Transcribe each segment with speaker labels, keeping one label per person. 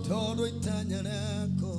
Speaker 1: Todo itanya nako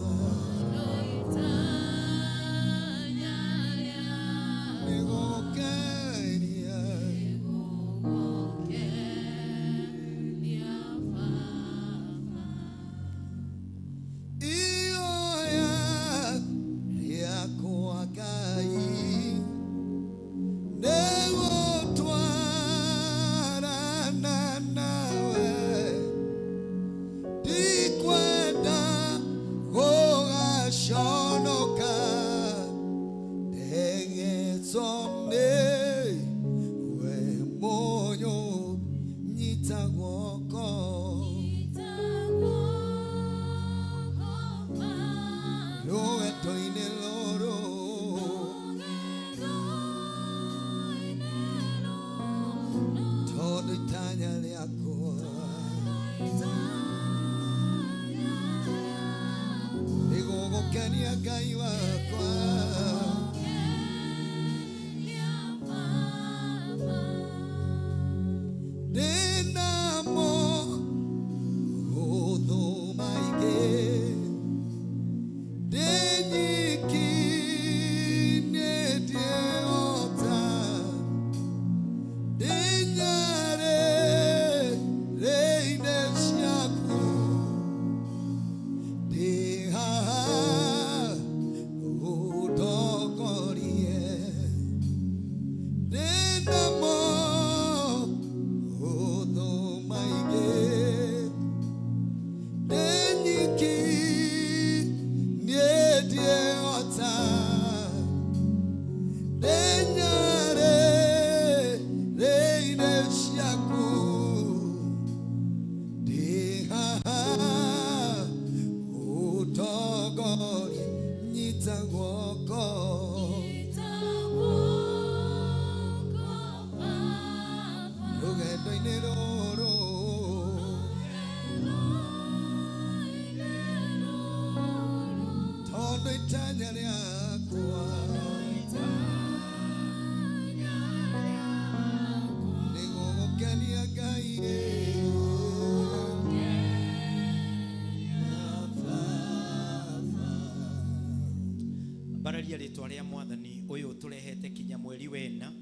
Speaker 2: bararia ritwa ria mwathani uyu turehete kinya mweri wena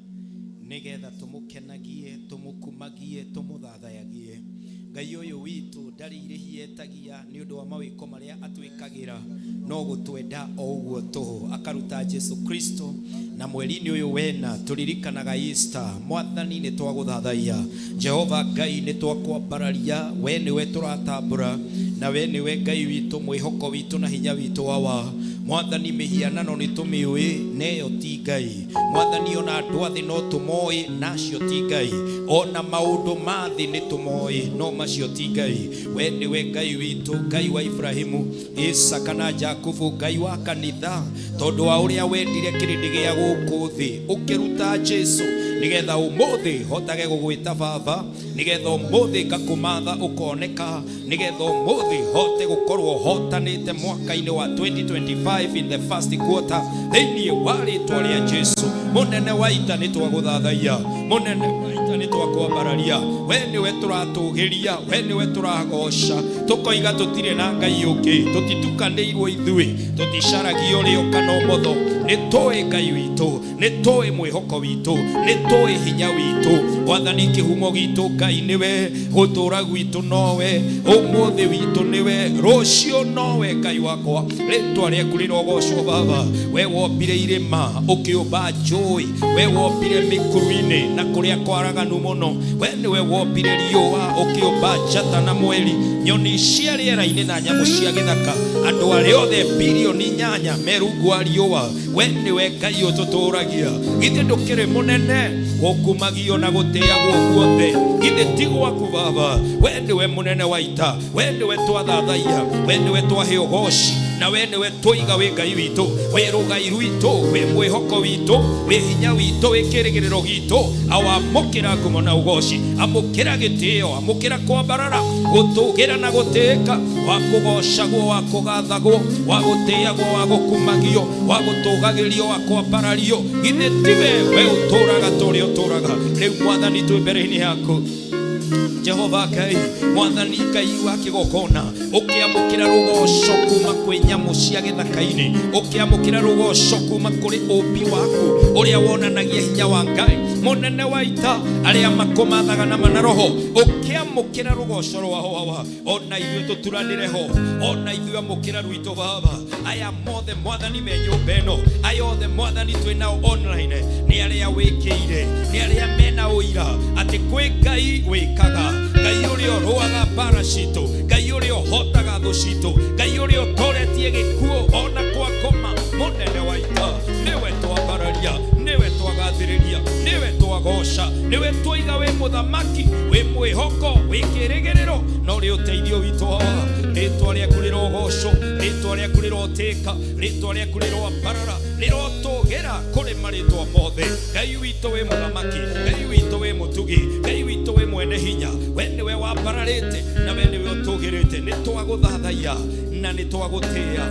Speaker 2: nigetha tumukenagie tumukumagie tumuthathayagie Ngai uyu witu ndari irihietagia ni undu wa mawiko maria atwikagira no gutwenda o uguo tuhu akaruta Jesu Kristo na mweri-ini uyu wena turirikanaga Easter. Mwathani ni twaguthathaia Jehova Ngai ni twakwambararia we niwe turatambura na we niwe Ngai witu mwihoko witu na hinya witu wawa Mwathani mihianano ni tumiui neyo ti Ngai Mwathani ona andu athi no tumoi nacio ti Ngai ona maundu mathi ni tumoi no macio ti Ngai we niwe Ngai witu Ngai wa Ibrahimu Isaka na Jakubu Ngai wa kanitha tondu wa uria wendire kirindi gia guku thi ukiruta Jesu nigetha umuthi hotage gugwita baba nigetha umuthi ngakumatha ukoneka nigetha umuthi hote gukorwo hotanite mwaka-ini wa 2025 in the first quarter thiini wa ritwa ria Jesu munene wa ita ni twaguthathaia munene wa ita ni twakwambararia we niwe turatugiria we niwe turagoca tukoiga tutire na Ngai ungi tutitukanirwo ithui tuticaragia urio kana umotho ni toi Ngai witu ni toi mwihoko witu ni toi hinya witu Mwathani kihumo gitu Ngai niwe gutura gwitu nowe umuthi witu niwe rucio nowe Ngai wakwa ritwa riaku rirogocwo baba we wombire irima ukiumba njui we wombire mikuru-ini na kuria kwaraganu muno we niwe wombire riua ukiumba njata na mweri nyoni cia riera-ini na nyamu cia githaka andu aria othe bilioni 8 merungwa riua we niwe Ngai ututuragia githe ndukire munene gukumagio na guteagwo guothe githe ti gwaku baba we niwe munene wa ita we niwe twathathaia we niwe twahe ugoci na we niwe twiga wi Ngai witu we rugai rwitu we mwihoko witu we hinya witu we kirigiriro gitu awamukira ngumo na ugoci amukira gitio amukira kwambarara gutugira na guteka wa kugocagwo wa kugathagwo wa guteagwo wa gukumagio wa gutugagirio wa kwambarario githe tiwe we uturaga turi uturaga Rĩu Mwathani twĩ mbere-inĩ yaku Jehova Ngai, Mwathani Ngai wa kĩgongona, ũkĩamũkĩra rũgoco kuma kwĩ nyamũ cia gĩthaka-inĩ, ũkĩamũkĩra rũgoco kuma kũrĩ ũmbi waku ũrĩa wonanagia hinya wa Ngai mũnene wa ita, arĩa makũmathaga na roho, ũkĩamũkĩra rũgoco rwao, ona ithuĩ tũturanĩre ho, ona ithuĩ amũkĩra rwitũ Baba. Aya mothe Mwathani me nyũmba ĩno, aya othe Mwathani twĩ nao online, nĩ arĩa wĩkĩire, nĩ arĩa mena ũira atĩ kwĩ Ngai wĩkaga, Ngai ũrĩa ũrũaga mbara citũ, Ngai ũrĩa ũhotaga thũ citũ, Ngai ũrĩa ũtoretie gĩkuũ ona kwa ngoma, mũnene wa ita, nĩwe twambararia, nĩwe twagathĩrĩria, nĩwe twagoca, nĩwe twoiga wĩ mũthamaki, wĩ mwĩhoko, wĩ kĩĩrĩgĩrĩro, no rĩ ũteithio witũ haha. Rĩtwa rĩaku rĩrogocwo, rĩtwa rĩaku rĩrotĩka, rĩtwa rĩaku rĩroambarara, rĩrotũgĩra kũrĩ marĩtwa mothe. Ngai witũ wĩ mũthamaki, Ngai witũ wĩ mũtugi, Ngai witũ wĩ mwene hinya, we nĩwe wambararĩte na we nĩwe ũtũgĩrĩte. Nĩ twagũthathaiya na nĩ twagũtĩĩa.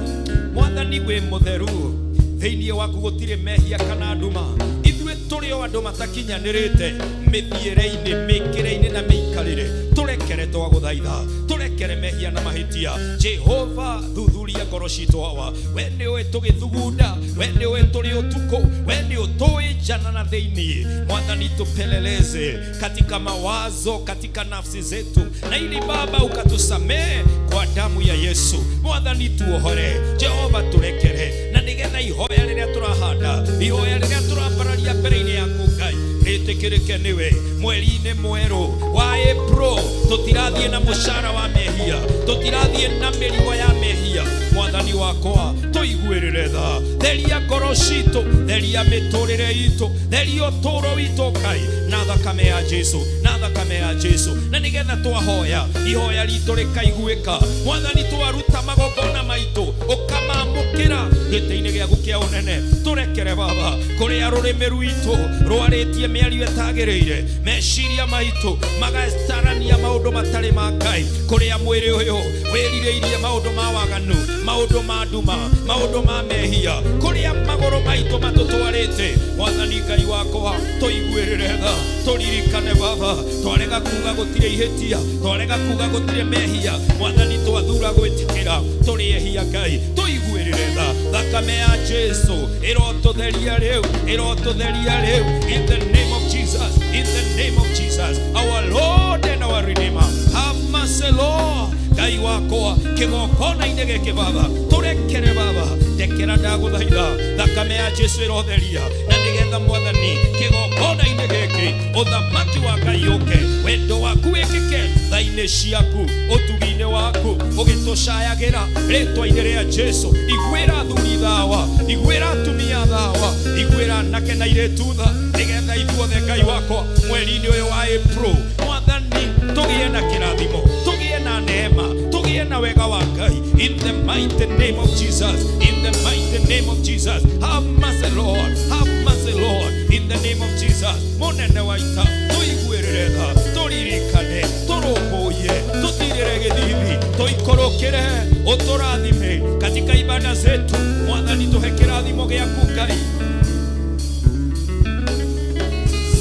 Speaker 2: Mwathani wĩ mũtheru, thĩinĩ waku gũtirĩ mehia kana nduma. Ithuĩ tũrĩ o andũ matakinyanĩrĩte mĩthiĩre-inĩ, mĩkĩre-inĩ na mĩikarĩre, tũrekere twagũthaitha, tũrekere mehia na mahĩtia. Jehova, thuthuria ngoro citũ hawa, we nĩũĩ tũgĩthugunda, we nĩũĩ tũrĩ ũtukũ, we nĩ ũtũĩ njana na thĩinĩ. Mwathani tupeleleze katika mawazo, katika nafsi zetu, na ili Baba ukatusamehe kwa damu ya Yesu. Mwathani tuohore, Jehova turekere, na nigetha ihoya rĩrĩa tũrahanda, ihoya rĩrĩa tũrambararia mbere-inĩ yaku Ngai, rĩtĩkĩrĩke nĩwe. Mweri-inĩ mwerũ wa April tũtirathiĩ na mũcara wa mehia, tũtirathiĩ na mĩrigo ya mehia. Mwathani wakwa, tũiguĩrĩre tha, theria ngoro citũ, theria mĩtũrĩre itũ, theria ũtũũro witũ Ngai, na thakame ya Jesu, na thakame ya Jesu. Na nigetha twahoya, ihoya ritũ rĩkaiguĩka. Mwathani twaruta magongona maitũ, ũkamamũkĩra gĩtĩ-inĩ gĩaku kĩa ũnene. Tũrekere Baba, kũrĩa rũrĩmĩ rwitũ rwarĩtie mĩario ĩtagĩrĩire, meciria maitũ magatarania maũndũ matarĩ ma Ngai, kũrĩa mwĩrĩ ũyũ wĩrirĩirie maũndũ ma waganu, maũndũ ma nduma, maũndũ ma mehia, kũrĩa magũrũ maitũ matũtwarĩte. Mwathani Ngai wakwa, tũiguĩrĩre tha, tũririkane Baba, twarega kuga gũtirĩ ihĩtia, twarega kuga gũtirĩ mehia. Mwathani twathura gwĩtĩkĩra tũrĩ ehia Ngai, tũiguĩrĩre tha, thakame ya Jesu ĩrotũtheria rĩu, ĩrotũtheria rĩu. In the name of Jesus, in the name of Jesus, our Lord and our Redeemer, have mercy Lord. Ngai wakwa, kĩgongona-inĩ gĩkĩ Baba, tũrekere Baba, ndekera ndagũthaitha, thakame ya Jesu ĩrotheria, na nĩgetha Mwathani kĩgongona-inĩ gĩkĩ ũthamaki wa Ngai ũke, wendo waku wĩkĩke tha-inĩ ciaku, ũtugi-inĩ waku ũgĩtũcayagĩra rĩtwa-inĩ rĩa Jesu. Iguĩra athuri thawa, iguĩra atumia thawa, iguĩra anake na airĩtu tha, nĩgetha ithuothe Ngai wakwa mweri-inĩ ũyũ wa April, Mwathani tũgĩe na kĩrathimo, tũgĩe na neema, tũgĩe na wega wa Ngai. In the mighty name of Jesus, in the mighty name of Jesus, have mercy Lord, have mercy Lord, in the name of Jesus. Mũnene wa ita, tũiguĩrĩre tha, tũririkane, tũrũmbũiye, tũtirĩre gĩthithi, tũikũrũkĩre, ũtũrathime katika ibada zetu. Mwathani tũhe kĩrathimo gĩaku Ngai.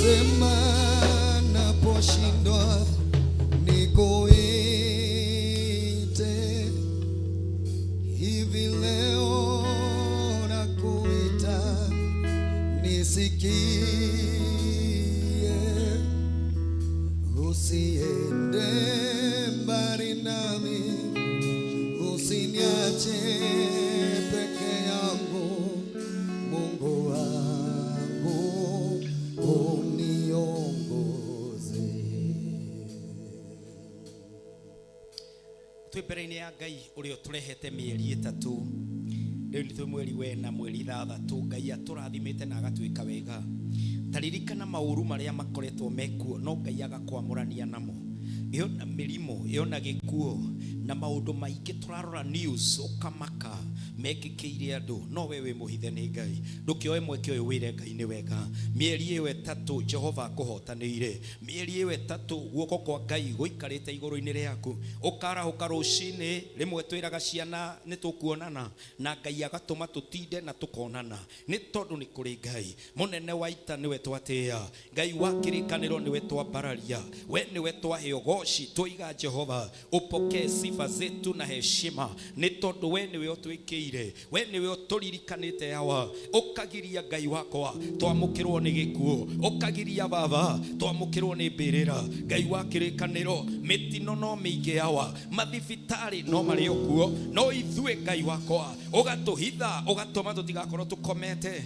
Speaker 1: Sema naposhindwa nikuite, hivi leo nakuita, nisikie, usiende mbali nami, usiniache peke yangu, Mungu wangu uniongoze.
Speaker 2: Twĩ mbere-inĩ ya Ngai ũrĩa ũtũrehete mĩeri ĩtatũ, rĩu nĩ twĩ mweri wena, mweri ithathatũ. Ngai atũrathimĩte na agatwĩka wega. Taririkana maũru marĩa makoretwo mekuo, no Ngai agakwamũrania namo. Ĩyo na mĩrimũ, ĩyo na gĩkuũ, na maundu maingi turarora news ukamaka mekikeire andu no wewe muhithe ni Ngai ndukioe mweke uyu wire Ngai ni wega mieri iyo etatu Jehova kuhotanire mieri iyo etatu guoko kwa Ngai guikarite iguru-ini riaku ukarahuka rucini rimwe twiraga ciana nitukuonana na Ngai agatuma tutinde na tukonana ni tondu ni kuri Ngai munene wa ita niwe twatia Ngai wa kirikaniro niwe twambararia we niwe twaheo goci tuiga Jehova upokee sifa zetu na heshima ni tondu we niwe utwikire we niwe uturirikanite hawa ukagiria Ngai wakwa twamukirwo ni gikuo ukagiria baba twamukirwo ni mbirira Ngai wa kirikaniro mitino no miingi hawa mathibitari no mari okuo no ithue Ngai wakwa ugatuhitha ugatuma tutigakorwo tukomete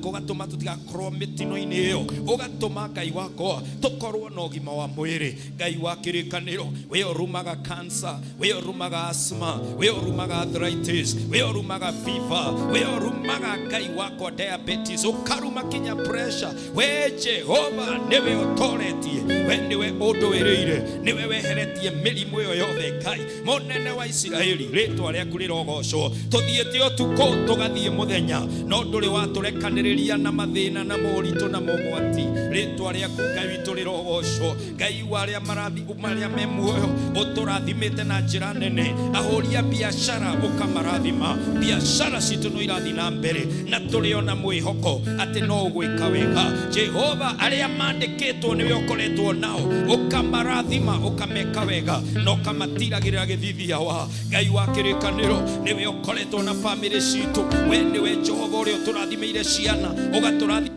Speaker 2: ugatuma tutigakorwo mitino-ini iyo ugatuma Ngai wakwa tukorwo na ugima wa mwiri Ngai wa kirikaniro we urumaga cancer we urumaga asthma we urumaga arthritis we urumaga fever we urumaga Ngai wakwa diabetes ukaruma kinya pressure we Jehova niwe utoretie we niwe unduiriire niwe weheretie mirimu iyo yothe Ngai munene wa Isiraeli ritwa riaku rirogocwo tuthiete utuko tugathie muthenya no nduri waturekaniriria na mathina na moritu na mogwati ritwa riaku Ngai witu rirogocwo Ngai waria marathi umaria me muoyo uturathimite na njira nene ahoria biashara ukamarathima biashara citu no irathi na mbere na turiona mwihoko ati no ugwika wega Jehova aria mandikitwo niwe ukoretwo nao ukamarathima ukameka wega no kamatiragirira githithia wa Ngai wa kirikaniro niwe ukoretwo na family citu we niwe Jehova uria turathimeire ciana ugaturathi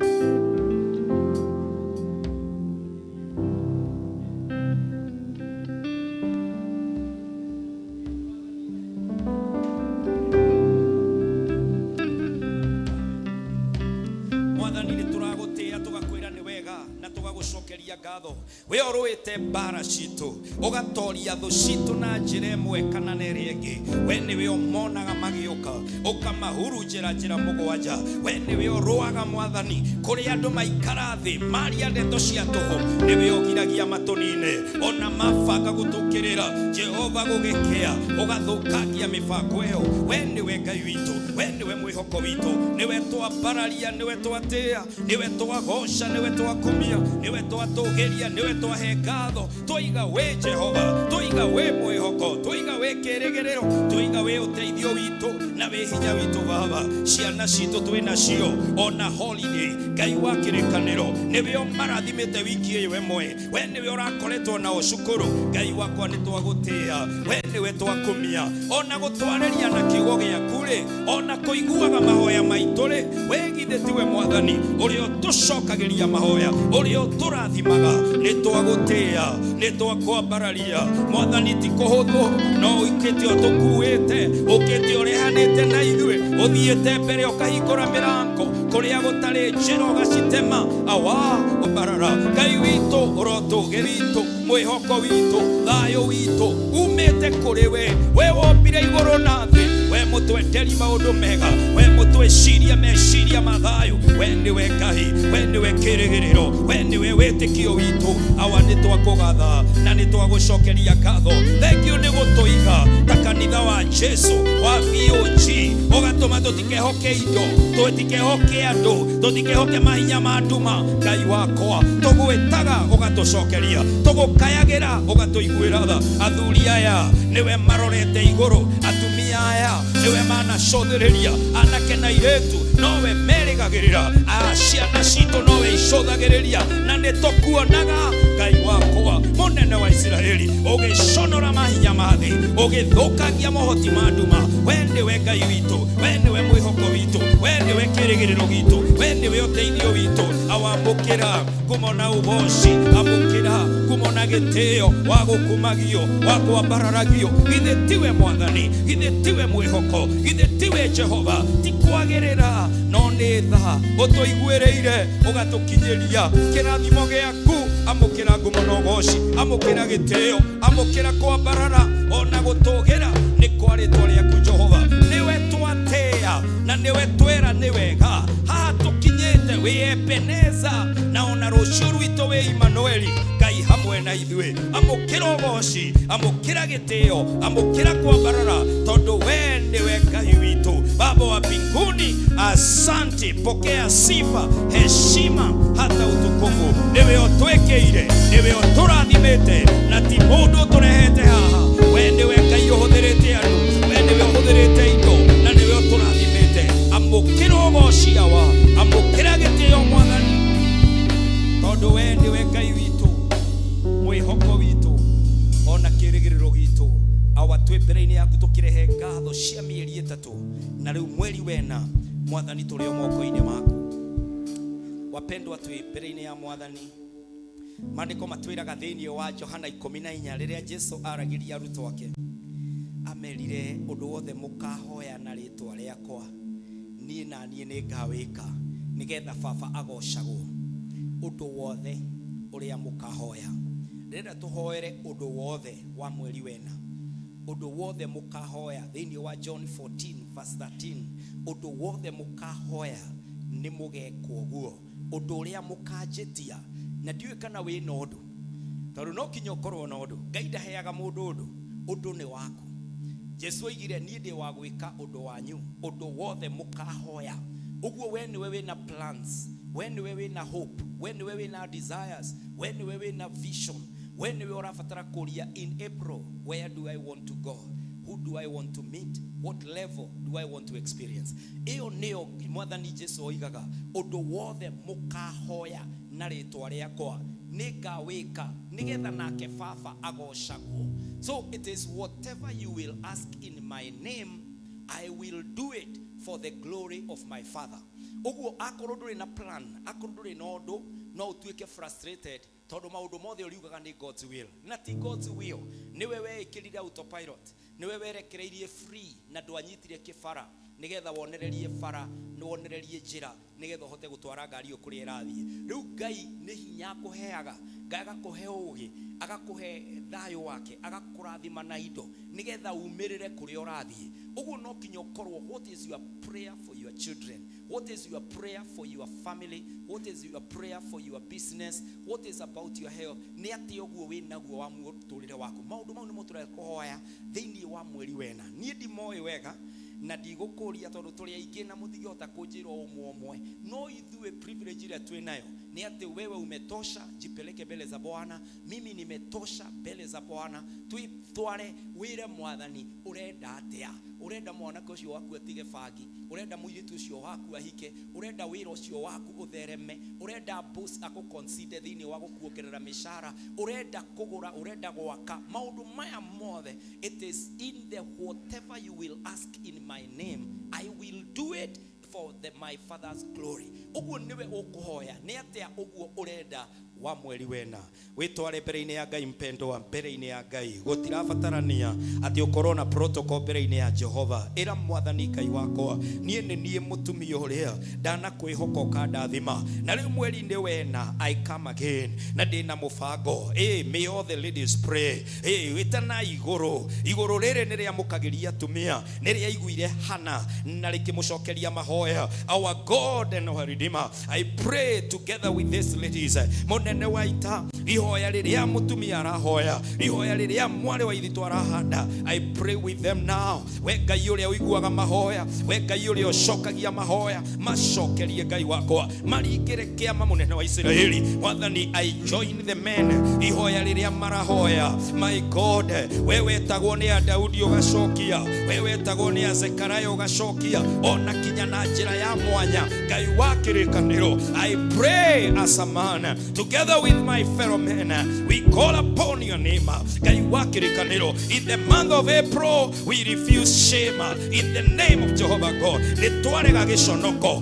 Speaker 2: we oruite mbara citu ugatoria thu citu na njira imwe kana na iria ingi we niwe umonaga magiuka ukamahurunjira njira mugwanja we niwe uruaga Mwathani kuri andu maikara thi maria ndeto cia tuhu niwe ugiragia matunine ona mabanga gutukirira Jehova gugikea ugathukagia mibango iyo we niwe Ngai witu we niwe mwihoko witu niwe twambararia niwe twatia niwe twagoca niwe twakumia niwe twatugiria niwe twahe ngatho twiga we Jehova twiga we mwihoko twiga we kirigiriro twiga we uteithio witu na we hinya witu baba ciana citu twina cio ona holiday Ngai wa kirikaniro niwe umarathimite wiki iyo imwe we niwe urakoretwo na ucukuru Ngai wakwa ni twagutia we niwe twakumia ona gutwareria na kiugo giaku ri ona kuiguaga mahoya maitu ri we githe tiwe Mwathani uria tucokagiria mahoya uria turathimaga ni twagutia ni twakwambararia Mwathani ti kuhuthu no ikite tukuite ukite urehanite na ithue uthiete mbere ukahingura mirango kuria gutari njira ugacitema awa ubarara Ngai witu urotugiritu mwihoko witu thayo witu umite kuri we wombire iguru na thi we mutwenderi maundu mega we mutweciria meciria mathayo we niwe Ngai we niwe kirigiriro we niwe witikio witu awa ni twakugatha na ni twagucokeria ngatho thank you ni gutuiga ta kanitha wa Jesu wa VOG ugatuma tutikehoke indo tutikehoke andu tutikehoke mahinya ma nduma Ngai wakwa tugwitaga ugatucokeria tugukayagira ugatuiguira tha athuri aya niwe marorete iguru atumia aya niwe manacũthĩrĩria anake na iretu nowe merĩgagĩrĩra ciana citũ nowe icũthagĩrĩria na nĩtũkuonaga Ngai wakwa mũnene wa Isiraeli ũgĩconora mahinya ma thĩ ũgĩthũkagia mohoti ma nduma we nĩwe Ngai witũ we nĩwe mwĩhoko witũ we nĩwe kĩrĩgĩrĩro gitũ we nĩwe ũteithio witũ awamũkĩra ngumo na ũboci amũkĩra ngumo na gĩtĩo wa gũkumagio wa kwambararagio githĩ tiwe Mwathani githĩ tiwe mwĩhoko githĩ tiwe Jehova ti kwagĩrĩra no nĩ tha ũtũiguĩrĩire ũgatũkinyĩria kĩrathimo gĩaku amũkĩra ngumo na ũboci amũkĩra gĩtĩo amũkĩra kwambarara ona gũtũgĩra nĩ kwa rĩtwa rĩaku Jehova nĩwe twatĩa na nĩwe twĩra nĩ wega haha tũkinyĩte wĩ Ebeneza na ona rũciũ rwitũ wĩ Imanueli Ngai hamwe hamwe na ithuĩ. Amũkĩra ũgooci, amũkĩra gĩtĩo, amũkĩra kwambarara, tondũ we nĩwe Ngai witũ. Baba wa mbinguni, asante, pokea sifa, heshima hata utukufu. Niwe ũtwĩkĩire, niwe ũtũrathimĩte, na ti mũndũ ũtũrehete haha. We nĩwe Ngai ũhũthĩrĩte andũ, we nĩwe ũhũthĩrĩte indo, na nĩwe ũtũrathimĩte. Amũkĩra ũgooci awa, amũkĩra gĩtĩo Mwathani, tondũ we nĩwe Ngai witũ, mwĩhoko witũ, ona kĩĩrĩgĩrĩro gitũ. Awa twĩ mbere-inĩ yaku tũkĩrehe ngatho cia mĩeri ĩtatũ, na rĩu mweri wena Mwathani tũrĩ o moko-inĩ maku. Wapendwa, twĩ mbere-inĩ ya Mwathani. Maandĩko matwĩraga thĩinĩ wa Johana 14 rĩrĩa Jesu aragĩria arutwo ake, amerire ũndũ wothe mũkahoya na rĩĩtwa rĩakwa, niĩ na niĩ nĩngawĩka, nĩgetha Baba agocagwo. Ũndũ wothe ũrĩa mũkahoya, rĩrĩa tũhoere ũndũ wothe wa mweri wena, ũndũ wothe mũkahoya thĩinĩ wa John 14 verse 13, ũndũ wothe mũkahoya nĩ mũgekwo guo. Ũndũ ũrĩa mũkanjĩtia, na ndiũĩ kana wĩ na ũndũ, tondũ no kinya ũkorwo na ũndũ. Ngai ndaheaga mũndũ ũndũ, ũndũ nĩ waku. Jesu oigire niĩ ndĩ wa gwĩka ũndũ wanyu, ũndũ wothe mũkahoya. Ũguo we nĩwe wĩna plans, we nĩwe wĩna hope, we nĩwe wĩna desires, we nĩwe wĩna vision, we nĩwe ũrabatara kũria in April, where do I want to go? Who do I want to meet? What level do I want to experience? Ĩyo nĩyo Mwathani Jesu oigaga, ũndũ wothe mũkahoya na rĩĩtwa rĩakwa nĩngawĩka, nĩgetha nake Baba agocagwo. So it is whatever you will ask in my name, I will do it for the glory of my Father. Ũguo akorwo ndũrĩ na plan, akorwo ndũrĩ na ũndũ, no ũtuĩke frustrated, tondũ maũndũ mothe ũriugaga nĩ God's will. Na ti God's will. Nĩwe wekĩrire autopilot, nĩwe werekereirie free na ndwanyitire kĩbara, nĩgetha wonererie bara, wonererie njĩra, nĩgetha ũhote gũtwara ngari ĩyo kũrĩa ĩrathiĩ. Rĩu Ngai nĩ hinya akũheaga, Ngai agakũhe ũũgĩ, agakũhe thayũ wake, agakũrathima na indo, nĩgetha umĩrĩre kũrĩa ũrathiĩ. Ũguo no kinya ũkorwo, what is your prayer for your children? What is your prayer for your family? What is your prayer for your business? What is about your health? Nĩ atĩ ũguo wĩ naguo wa mũtũrĩre waku. Maũndũ mau nĩmo tũrekũhoya thĩinĩ wa mweri wena. Niĩ ndimoĩ wega, na ndigũkũria tondũ tũrĩ aingĩ na mũthigota kũnjĩra ũmwe. No ithuĩ privilege ile twĩ nayo ni ati wewe umetosha, jipeleke mbele za Bwana. Mimi nimetosha mbele za Bwana. Tware wire Mwathani, urenda atia? Urenda mwanake ucio waku atige bangi, urenda mũirĩtu ucio waku ahike, urenda wĩra ucio waku uthereme, urenda boss akuconsider thĩinĩ wa gũkuongerera mĩcara, urenda kũgũra, urenda gwaka. Maũndũ maya mothe, it is in the whatever you will ask in my name, I will do it for my Father's glory. Ũguo nĩwe ũkũhoya. Nĩ atĩa ũguo urenda wa mweri wena? Wĩtware mbere-inĩ ya Ngai mpendwa, mbere-inĩ ya Ngai. Gũtirabatarania atĩ ũkorwo na protocol mbere-inĩ ya Jehova. Ĩra Mwathani Ngai wakwa, niĩ nĩ niĩ mũtumia ũrĩa ndanakwĩhoka ũkandathima, na rĩu mweri-inĩ wena I come again, na ndĩna mũbango. May all the ladies pray. Wĩtana igũrũ rĩrĩ nĩ rĩamũkagĩria atumia, nĩ rĩaiguire Hana na rĩkĩmũcokeria mahoya. Our God and our Redeemer, I pray together with these ladies, monene waita ihoya rĩrĩa mũtumia arahoya, ihoya rĩrĩa mwarĩ wa ithitu arahanda, I pray with them now. We Ngai ũrĩa ũiguaga mahoya, we Ngai ũrĩa ũcokagia mahoya, macokerie Ngai wakwa, maringĩre kĩama mũnene wa Isiraeli. Mwathani, I join the men ihoya rĩrĩa marahoya. My God, we wetagwo nĩ a Daudi ũgacokia, we wetagwo nĩ a Zekaria ũgacokia, ona kinya na njĩra ya mwanya. Ngai wa kĩrĩkanĩro, I pray as a man together with my fellow men, we call upon your name. Ngai wa kĩrĩkanĩro, in the month of April we refuse shame in the name of Jehovah God. Nĩtwarega gĩconoko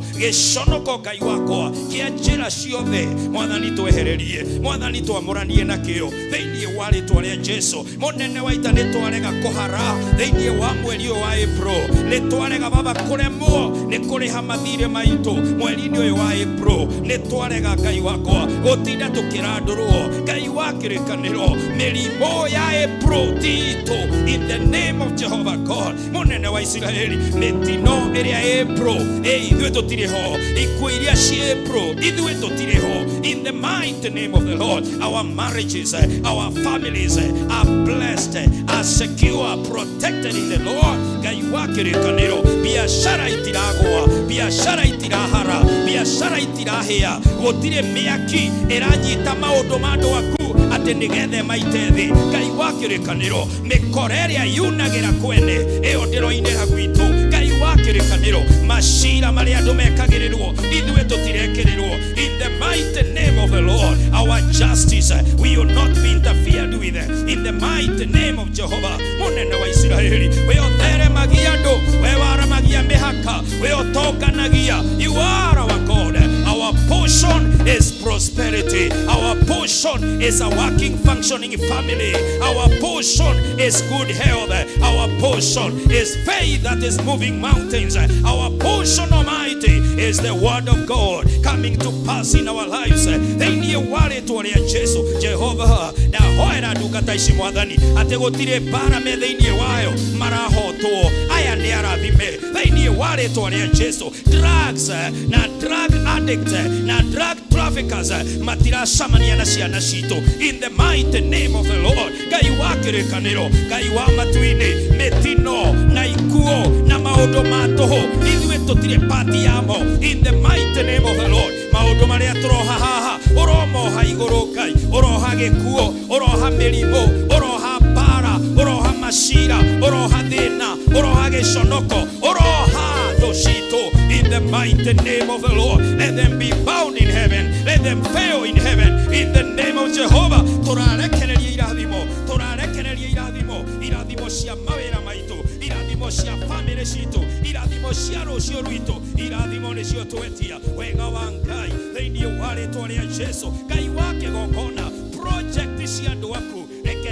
Speaker 2: Ngai wakwa kĩa njĩra ciothe. Mwathani twehererie, Mwathani twamũranie na kĩo thĩinĩ wa rĩĩtwa rĩa Jesu. Mũnene wa ita nĩtwarega kũhara thĩinĩ wa mweri ũyũ wa April. Nĩtwarega Baba kũremwo nĩ kũrĩha mathirĩ maitũ mweri-inĩ ũyũ wa April. Nĩtwarega Ngai wakwa gũtinda tũkĩrandũrwo. Ngai wa wa kirikaniro mirimo ya Epro-tito in the name of Jehovah God. Munene wa Israeli mitino iria Epro ithuĩ tũtirĩ ho, ikuũ iria cia Epro ithuĩ tũtirĩ ho. In the mighty name of the Lord, our marriages, our families are blessed, are secure, protected in the Lord. Ngai wa kirikaniro biashara itiragwa, biashara itirahara, biashara itirahia, gũtirĩ mĩaki ĩranyita maũndũ ma andũ aku atĩ nĩgethe maite thĩ. Ngai wa kirikaniro mĩkora ĩrĩa yunagĩra kwene ĩyo ndĩroinĩra gwitũ. Ngai wa kirikaniro macira marĩa andũ mekagĩrĩrwo ithuĩ tũtirekĩrĩrwo. In the mighty name of the Lord, our justice will not be interfered with. In the mighty name of Jehovah. Munene wa Israeli we otheremagia andũ, we waramagia mĩhaka, we otonganagia. You are our God. Our portion is prosperity. Our portion is a working, functioning family. Our portion is good health. Our portion is faith that is moving mountains. Our portion, Almighty, is the word of God coming to pass in our lives. Thĩinĩ wa rĩĩtwa rĩa Jesu Jehova ndahoera ndungata ici Mwathani atĩ gũtirĩ mbara me thĩinĩ wayo marahotwo. Aya nĩ arathime thĩinĩ wa rĩĩtwa rĩa Jesu. Drugs na drug addicts na drug traffickers matiracamania na ciana citũ. In the mighty name of the Lord. Ngai wa kĩrĩkanĩro, Ngai wa matu-inĩ, mĩtino na ikuũ na maũndũ ma tũhũ ithuĩ tũtirĩ pati yamo. In the mighty name of the Lord. Maũndũ marĩa tũroha haha ũromoha igũrũ Ngai, ũroha gĩkuũ, ũroha mĩrimũ, ũroha mbara, ũroha macira, ũroha thĩna, ũroha gĩconoko, ũroha thũ citũ. In the mighty name of the Lord, let them be bound in heaven, let them fail in heaven. In the name of Jehovah, tũrarekereria irathimo, tũrarekereria irathimo, irathimo cia mawĩra maitũ, irathimo cia family citũ, irathimo cia rũciũ rwitũ, irathimo nĩcio twetia. Wega wa Ngai thĩinĩ wa rĩĩtwa rĩa Jesu. Ngai wa kĩgongona project cia andũ aku reke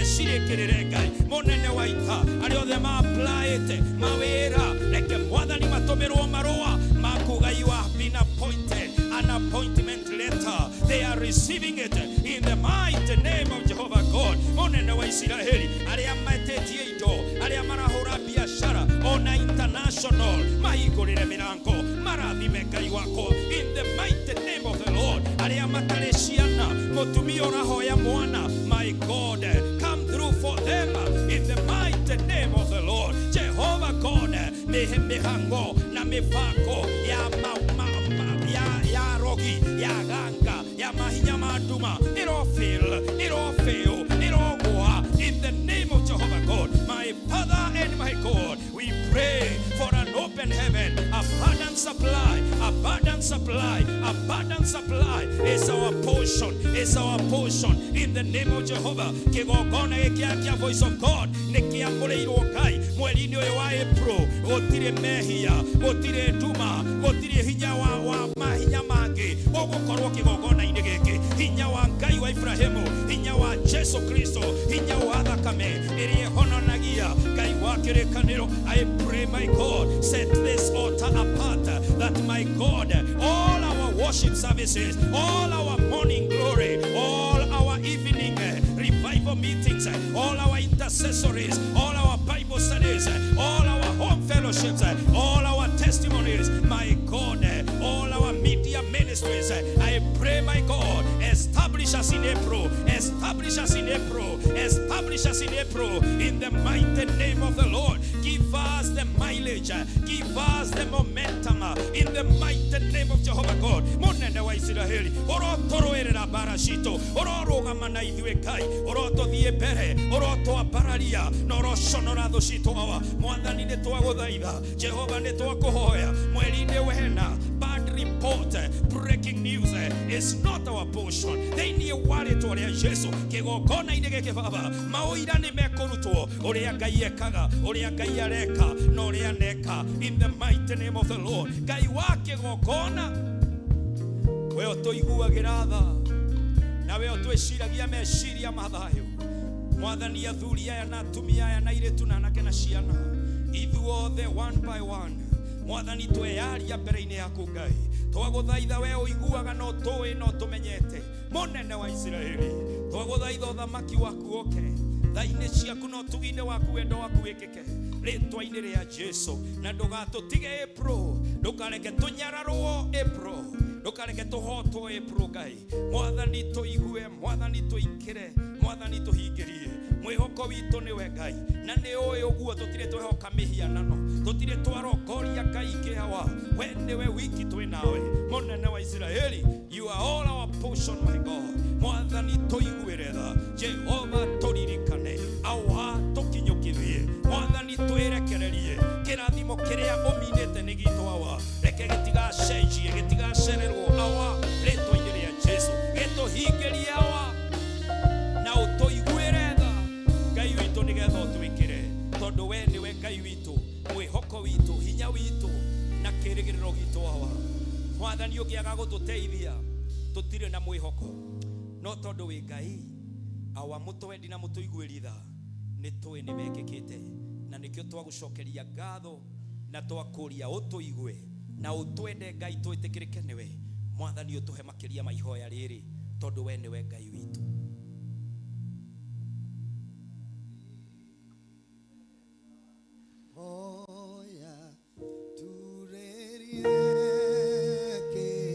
Speaker 2: cirĩkĩrĩre Ngai. Mũnene wa ita arĩa othe ma-applyĩte mawĩra reke Mwathani matũmĩrwo marũa ma kuuga you have been appointed, an appointment letter. They are receiving it in the mighty name of Jehovah God. Mũnene wa Israeli arĩa metĩtie indo, arĩa marahũra biashara ona international mahingũrĩre mĩrango marathime Ngai wako. In the mighty name of the Lord, arĩa matarĩ ciana mũtumia ũrahoya mwana, my God, come through for them in the mighty name of the Lord. Jehovah God, mĩhango na mĩbango ya rogi, ya ganga, ya mahinya ma nduma ĩrofail in the name of Jehovah God. My Father and my God, we pray for an open heaven, abundant supply, abundant supply, abundant supply is our portion, is our portion in the name of Jehovah. Kĩgongona gĩkĩ kĩa Voice of God nĩkĩamũrĩirwo Ngai mweri-inĩ ũyũ wa April. Gũtirĩ mehia, gũtirĩ nduma, gũtirĩ hinya wa mahinya mangĩ ũgũkorwo kĩgongona-inĩ gĩkĩ. Hinya wa Ngai wa Ibrahimu, hinya wa Jesu Kristo, hinya wa thakame ĩrĩa ĩhononagia. Ngai wa kĩrĩkanĩro, I pray my God, set this altar apart, that my God, all our worship services, all our morning glory, all our evening revival meetings, all our intercessories, all our Bible studies, all our home fellowships, all our testimonies, my God, all our media ministries, I pray my God, establish us in April, establish us in April, establish us in April, in the mighty name of the Lord. Give us the mileage, give us the momentum, in the mighty name of Jehovah God. Munene wa Israeli, orotoroerera bara citũ, ororũgama na ithuĩ Ngai, orotũthiĩ mbere, orotwambararia, na oroconora thũ citũ hawa. Mwathani nĩ twagũthaitha, Jehova nĩ twakũhoya, mweri-inĩ wena, bad report, breaking news is not our portion. Thĩinĩ wa rĩĩtwa rĩa Jesu, kĩgongona-inĩ gĩkĩ Baba, maũira nĩ mekũrutwo ũrĩa Ngai ekaga, ũrĩa Ngai areka, na ũrĩa aneka. In the mighty name of the Lord. Ngai wa kĩgongona, we ũtũiguagĩra tha, na we ũtwĩciragia meciria ma thayũ. Mwathani athuri aya na atumia aya na airĩtu na anake na ciana, ithuothe one by one, Mwathani tweyaria mbere-inĩ yaku Ngai, twagũthaitha we ũiguaga no tũĩ no tũmenyete. munene wa Israeli twaguthaitha uthamaki waku oke thaini ciaku no tugine waku wendo waku wikike ritwa-ini ria Jesu na ndugatutige April ndukareke tunyararwo April ndukareke tuhotwo April Ngai mwathani tuigue mwathani tuikire mwathani tuhingirie mwihoko witu niwe Ngai na ni uyu guo tutire twehoka mihianano tutire twarokoria Ngai kihawa we niwe wiki twi nawe munene wa Israeli you are all our portion my God mwathani tuiguire tha Jehova turirikane awa tukinyukithie mwathani twirekererie kirathimo kiria uminite ni gitu awa reke gitigacenjie gitigacererwo awa ritwa-ini ria Jesu gituhingirie awa na utuiguire tha Ngai witu nigetha utwikire tondu we niwe Ngai witu mwihoko witu hinya witu na kirigiriro gitu awa mwathani ungiaga gututeithia tutire na mwihoko no tondu wi Ngai awa mutwendi na mutuiguiri tha ni twi ni mekikite na nikio twagucokeria ngatho na twakuria utuigue na utwende Ngai twitikirike niwe mwathani utuhe makiria maihoya riri tondu we niwe Ngai witu.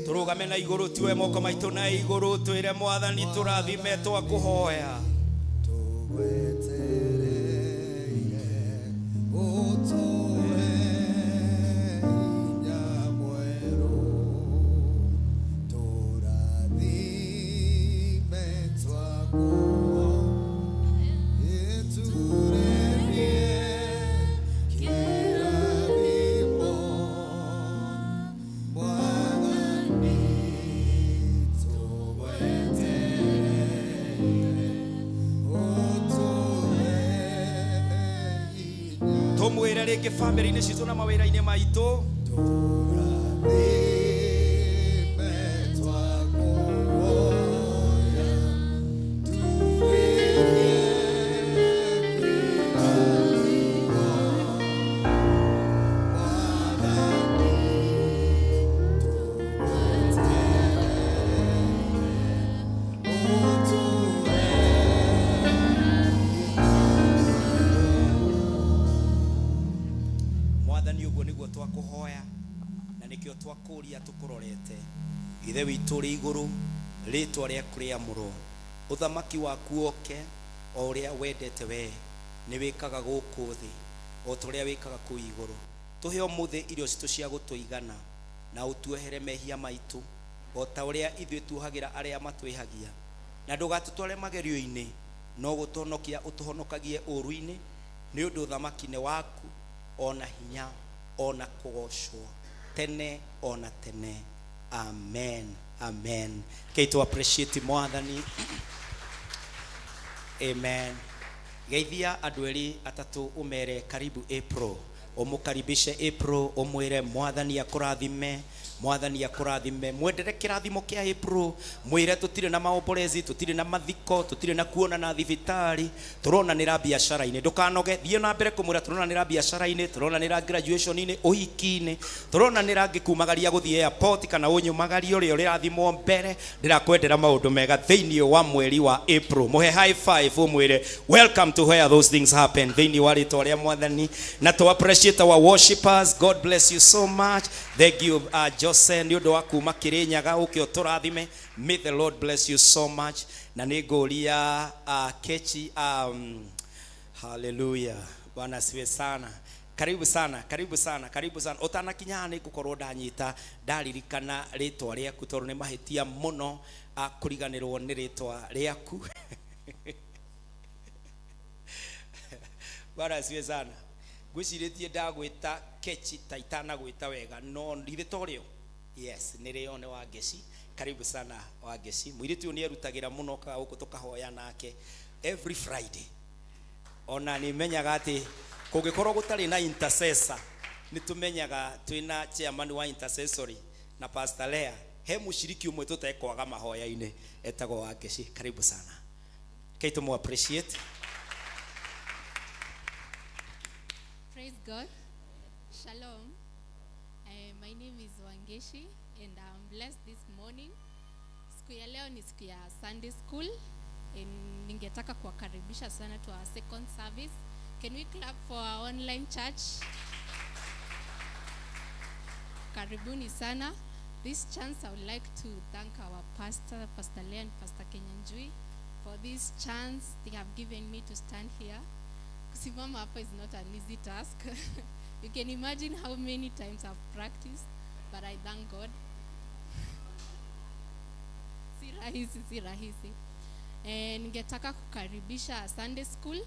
Speaker 2: Turugame na iguru tuwe moko maitu na iguru twire mwathani turathime twakuhoya tumwire ringi family-ini citu na mawira-ini maitu twakuhoya na nikio twakuria tukurorete ithe witu ri iguru ritwa riaku riamurwo uthamaki waku oke o uria wendete we ni wikaga guku thi o turia wikaga ku iguru tuhe umuthi irio citu cia gutuigana na utuehere mehia maitu o ta uria ithuĩ tuhagira aria matwihagia na ndugatutware magerio-ini no gutonokia utuhonokagie uru-ini ni undu uthamaki ni waku ona hinya ona kugocwo tene ona tene amen amen kaitu appreciate mwathani amen geithia andu eri atatu umere karibu April umukaribishe April umwire mwathani akurathime mwathani akurathime mwendere kirathimo kia April mwire tutire na maombolezi tutire na mathiko tutire na kuona na thibitari turonanira biashara-ini ndukanoge thie na mbere kumwira turonanira biashara-ini turonanira graduation-ini uhiki-ini turonanira ngikumagaria guthie airport kana unyumagaria uri rirathimo mbere ndirakwendera maundu mega thiini wa mweri wa April muhe high five umwire welcome to where those things happen thiini wa ritwa ria mwathani na to appreciate our worshipers. God bless you so much. Thank you Jose ni undu wa kuma Kirinyaga ukio turathime. May the Lord bless you so much. Na ninguria Kechi hallelujah. Bwana siwe sana. Karibu sana, karibu sana, karibu sana. Otana kinya ni gukorwo ndanyita ndaririkana ritwa riaku tondu ni mahitia muno kuriganirwo ni ritwa riaku. Bwana siwe sana. Gwiciritie ndagwita Kechi taitana gwita wega no ndithe torio yes nirio ne wa Geci karibu sana wa Geci mwiritu ni erutagira muno ka uko tukahoya nake every Friday ona ni menyaga ati kugikorwo gutari na intercessor nitumenyaga twina chairman wa intercessory na Pastor Lea he mushiriki umwe tutekwaga mahoya-ini etagwo wa Geci karibu sana kaitu mu appreciate.
Speaker 3: Praise God. Shalom. My name is Wangeshi and I'm blessed this morning. Siku Siku ya leo ni siku ya Sunday school. Ningetaka kuwakaribisha sana to our second service. Can we clap for our online church? Karibuni sana. This chance I would like to thank our pastor, Pastor Lea and Pastor Kenyanjui, for this chance they have given me to stand here. Kusimama hapa is not an easy task. You can imagine how many times I've practiced, but I thank God. Si rahisi. Ningetaka kukaribisha Sunday school.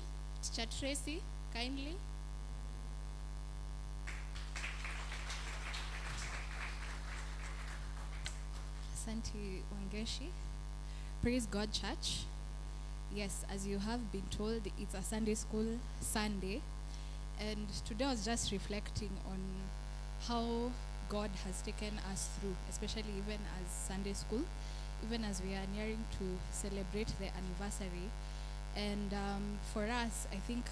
Speaker 3: Teacher Tracy, kindly.
Speaker 4: Asante Wangeshi. Praise God, church. Yes, as you have been told, it's a Sunday school Sunday. And today I was just reflecting on how God has taken us through, especially even as Sunday school, even as we are nearing to celebrate the anniversary. And for us, I think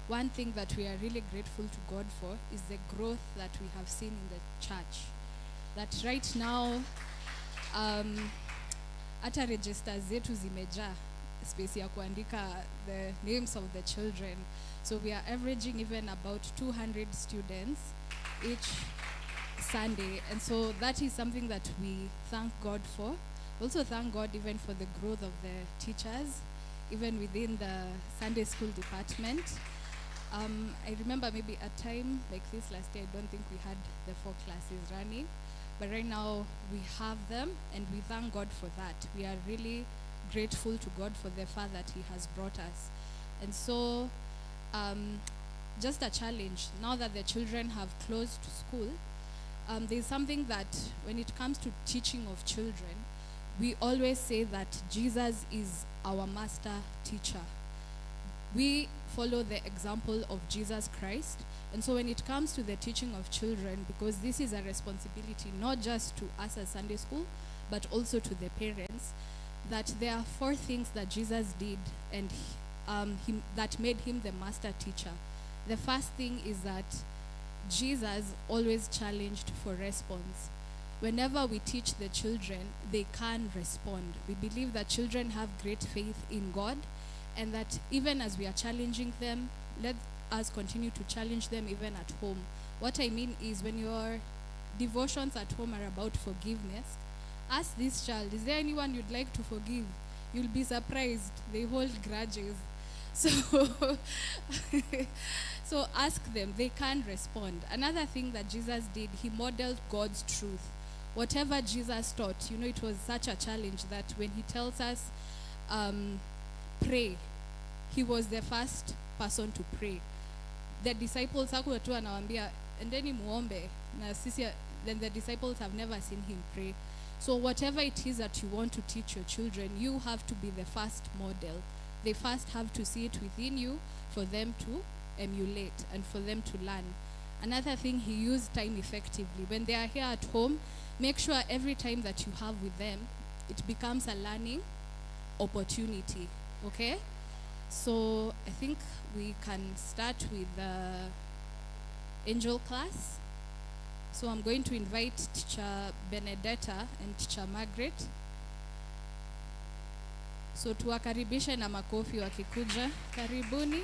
Speaker 4: one thing that we are really grateful to God for is the growth that we have seen in the church. That right now, hata register zetu zimejaa space ya kuandika the names of the children. So we are averaging even about 200 students each Sunday. And so that is something that we thank God for. Also thank God even for the growth of the teachers, even within the Sunday school department. I remember maybe a time like this last year, I don't think we had the 4 classes running. But right now we have them, and we thank God for that. We are really grateful to God for the far that He has brought us. And so, just a challenge, now that the children have closed school, there's something that when it comes to teaching of children, we always say that Jesus is our master teacher. We follow the example of Jesus Christ. And so when it comes to the teaching of children, because this is a responsibility not just to us as Sunday school, but also to the parents, that there are 4 things that Jesus did and that made him the master teacher. The first thing is that Jesus always challenged for response. Whenever we teach the children, they can respond. We believe that children have great faith in God, and that even as we are challenging them, let us continue to challenge them even at home. What I mean is, when your devotions at home are about forgiveness, ask this child, is there anyone you'd like to forgive? You'll be surprised. They hold grudges. So, so ask them. They can respond. Another thing that Jesus did, he modeled God's truth. Whatever Jesus taught, it was such a challenge that when he tells us, pray, he was the first person to pray. The disciples hakuwa tu anawaambia endeni muombe na sisi, then the disciples have never seen him pray. So whatever it is that you want to teach your children, you have to be the first model. They first have to see it within you for them to emulate and for them to learn. Another thing, he used time effectively. When they are here at home, make sure every time that you have with them, it becomes a learning opportunity. Okay? So I think we can start with the angel class. So I'm going to invite Teacher Benedetta and Teacher Margaret. So tuwakaribishe na makofi wakikuja. Karibuni.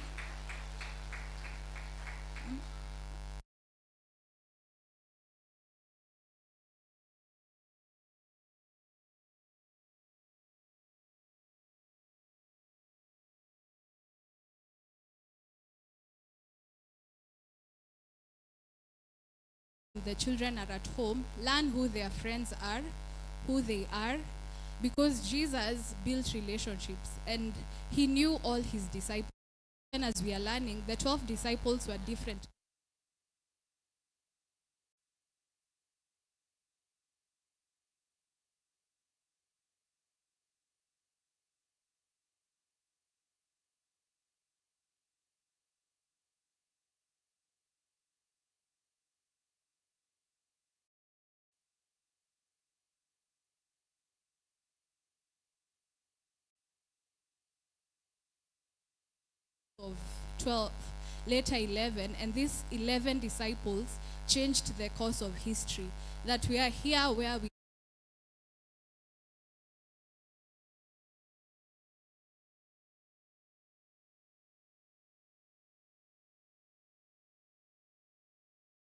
Speaker 4: The children are at home, learn who their friends are, who they are, because Jesus built relationships and he knew all his disciples. And as we are learning, the 12 disciples were different. Of 12, later 11, and these 11 disciples changed the course of history. That we are here where we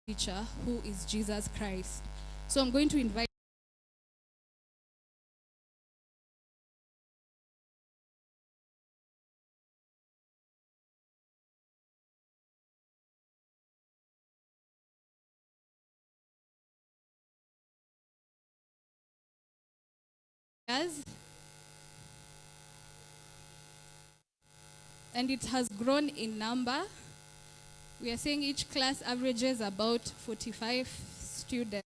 Speaker 4: teacher, who is Jesus Christ. So I'm going to invite us, and it has grown in number. We are saying each class averages about 45 students.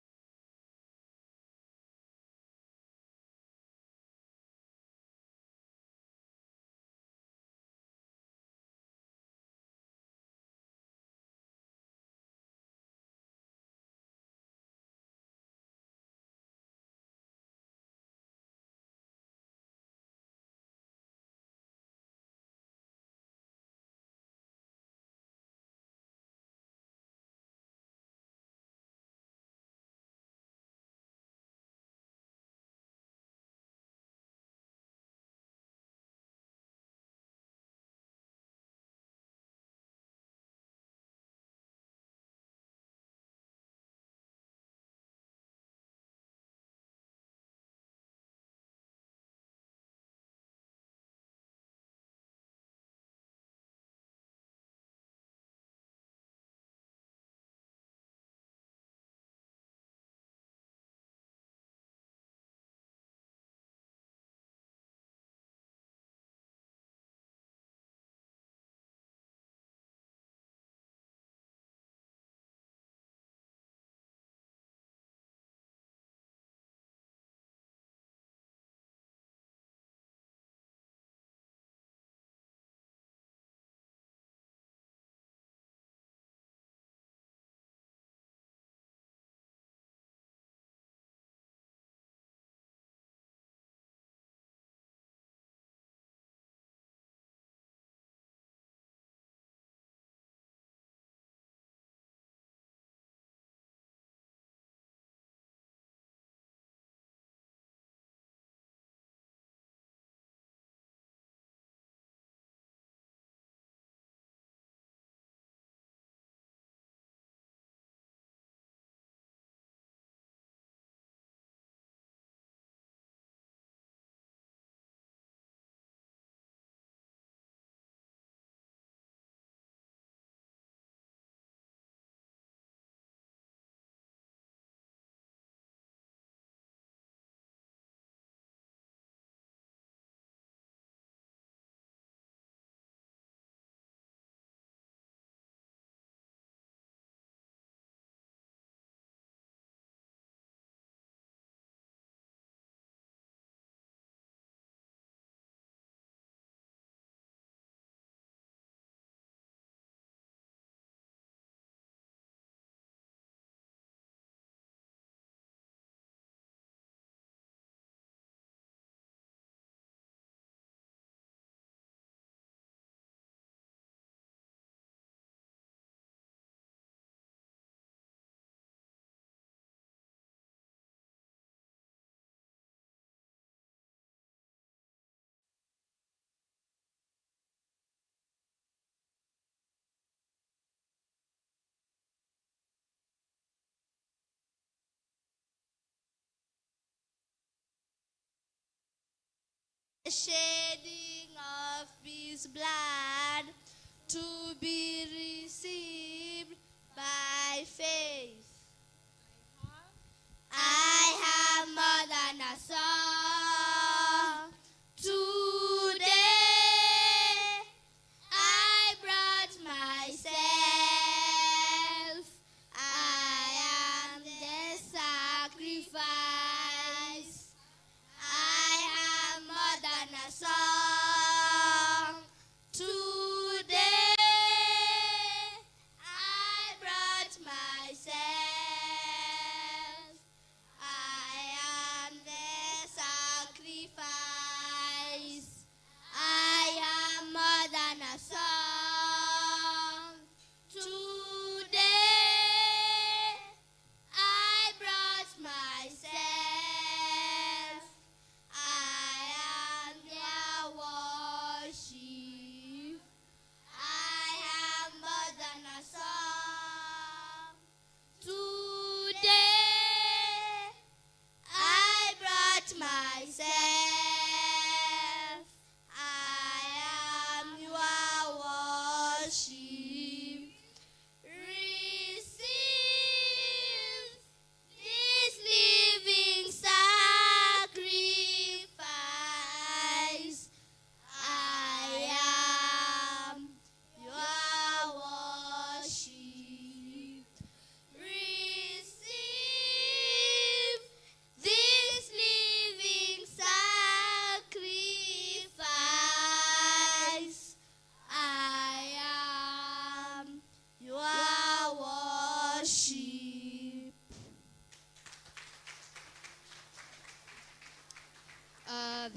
Speaker 5: The shedding of his blood to be received by faith. I have more than a song. Today I brought myself. I am the sacrifice. I have more than a song. Today I brought myself. I am the sacrifice.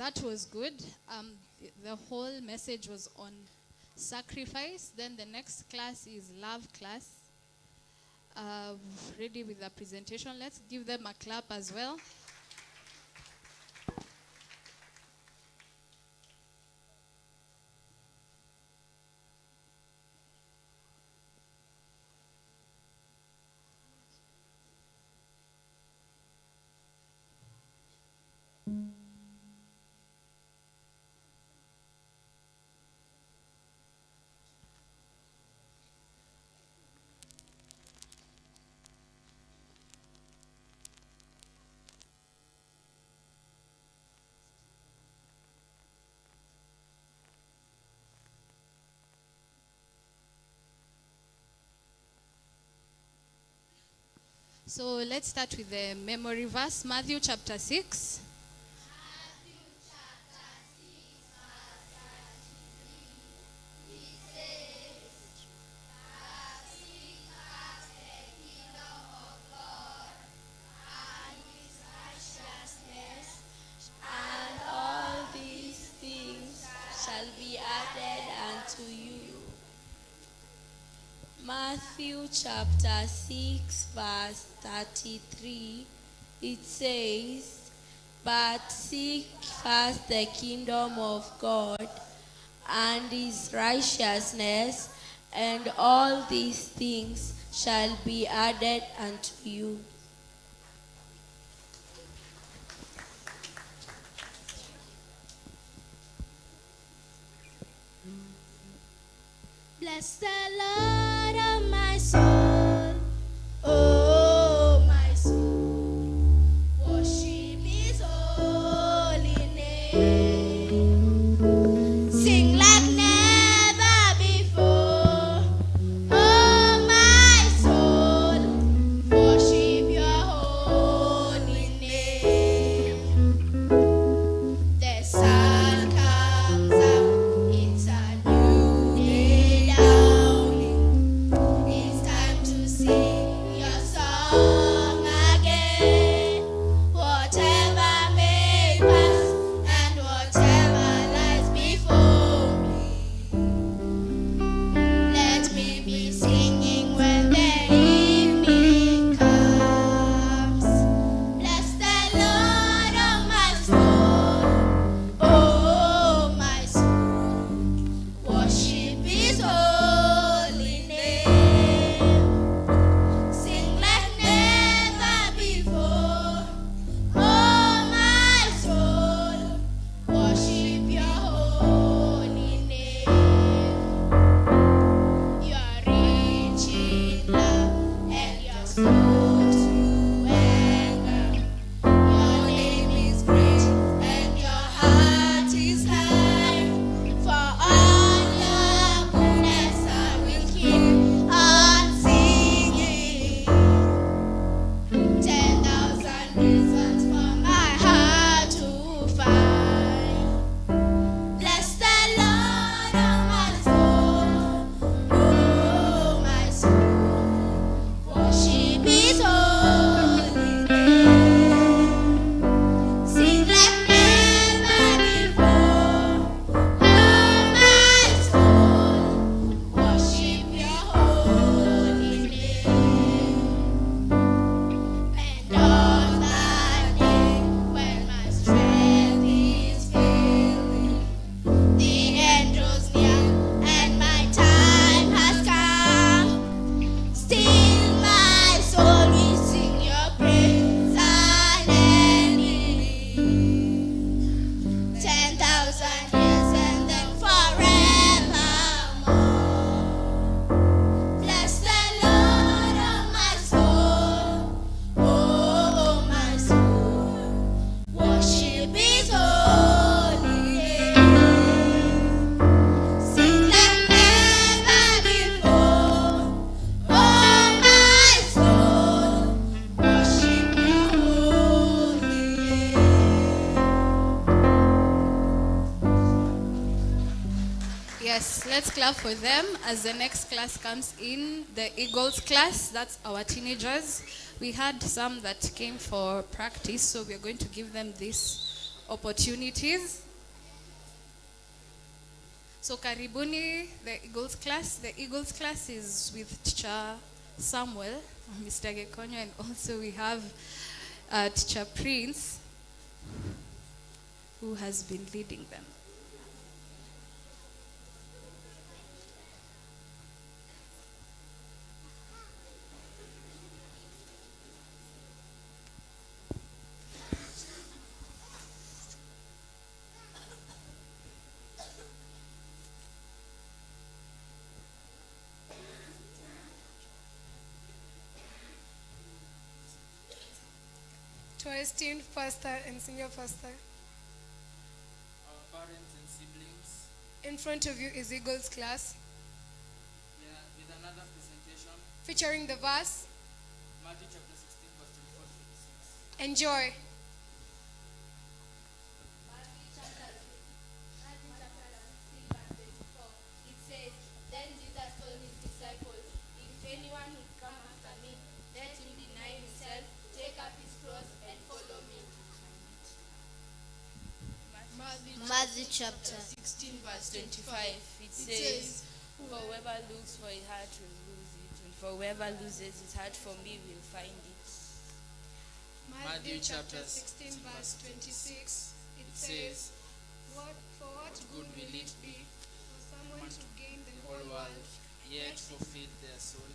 Speaker 4: that was good. The whole message was on sacrifice. Then the next class is love class. Ready with the presentation. Let's give them a clap as well. So let's start with the memory verse, Matthew chapter 6.
Speaker 5: And all these things shall be added unto you. Matthew chapter 6 verse 33, it says, "But seek first the kingdom of God and his righteousness, and all these things shall be added unto you." Bless the Lord, oh my soul, oh my soul, worship his holy name. Sing like never before, oh my soul, worship your holy name. The sun comes up, it's a new day dawning. It's time to sing your song again. Whatever may pass and whatever lies before me, let me be singing when the evening comes. Bless the Lord, oh my soul, oh my soul, worship his holy name. Sing like never before, oh my soul, worship your holy name. You are rich in love and you're slow to anger. Your name is great and your heart is kind. For all your goodness I will keep on singing. 10,000 reasons for my heart to find. Bless the Lord, oh my soul, oh my soul, worship his holy name. Sing like never before, oh my soul, worship your holy name. And on that day when my strength is failing, the end draws near and my time has come, still my soul will sing your praise unending. 10,000 years and then forevermore. Bless the Lord, oh my soul, oh my soul, worship his holy name. Sing like never before, oh my soul, worship your holy name.
Speaker 4: Yes, let's clap for them as the next class comes in, the Eagles class. That's our teenagers. We had some that came for practice, so we are going to give them this opportunities. So karibuni, the Eagles class. The Eagles class is with Teacher Samuel, Mr. Gekonyo, and also we have Teacher Prince, who has been leading them.
Speaker 6: To our esteemed pastor and senior pastor,
Speaker 7: our parents and siblings,
Speaker 6: in front of you is Eagles class,
Speaker 7: with another presentation,
Speaker 6: featuring the verse,
Speaker 7: Matthew chapter 16, verse 24 to 26.
Speaker 6: Enjoy.
Speaker 5: It says, Then Jesus told his disciples, If anyone would come after me, let him deny himself, take up his cross, and follow me.
Speaker 8: Matthew chapter
Speaker 9: 16 verse 25, it says, For whoever looks for a heart will lose it, and for whoever loses his heart for me will find it.
Speaker 7: Matthew chapter
Speaker 6: 16 verse 26, it says, For what good will it be for someone to gain the whole world,
Speaker 7: yet fulfill their soul?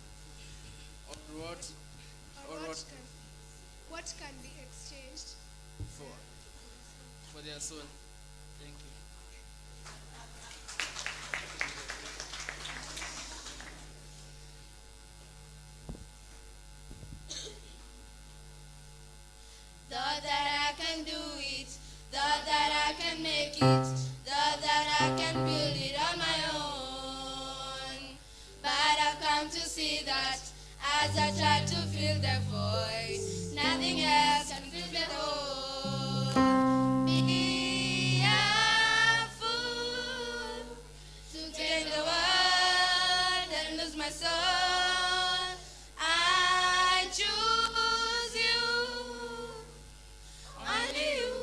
Speaker 7: Or
Speaker 6: what can be exchanged
Speaker 7: for their soul? Thank you.
Speaker 5: Thought that I can do it, thought that I can make it, thought that I can build it on my own. But I've come to see that as I try to fill the void, nothing else can fill the hole. Be a fool to gain the world and lose my soul. I choose you, only you.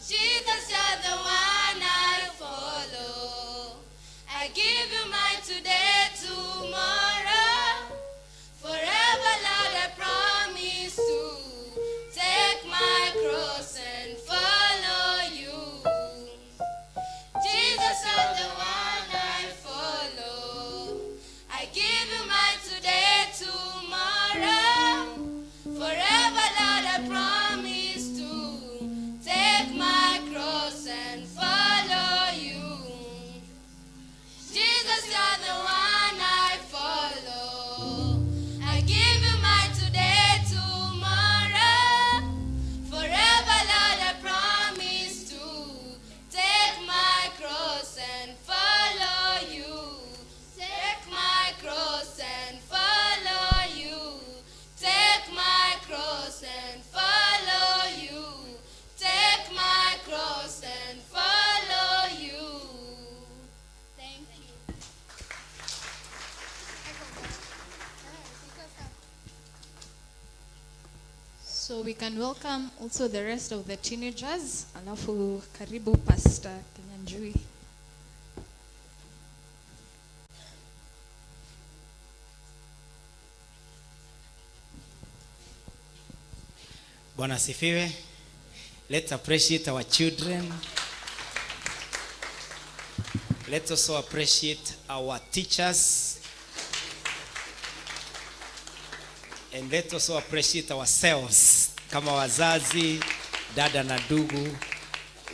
Speaker 5: Jesus, you're the one I follow. I give you mine today, tomorrow, forever, Lord, I promise to take my cross and follow you. Jesus, you're the one I follow. I give you mine today, tomorrow, forever, Lord, I promise to take my cross and follow you. Jesus, you're the one I follow. I give you mine today, tomorrow, forever, Lord, I promise to take my cross and follow you. Take my cross and follow you. Take my cross and follow you. Take my cross and follow you. Thank you.
Speaker 4: So we can welcome also the rest of the teenagers. Alafu karibu Pastor Kenyanjui.
Speaker 2: Bwana asifiwe. Let's appreciate our children. Let's also appreciate our teachers. And let's also appreciate ourselves. Kama wazazi, dada na ndugu,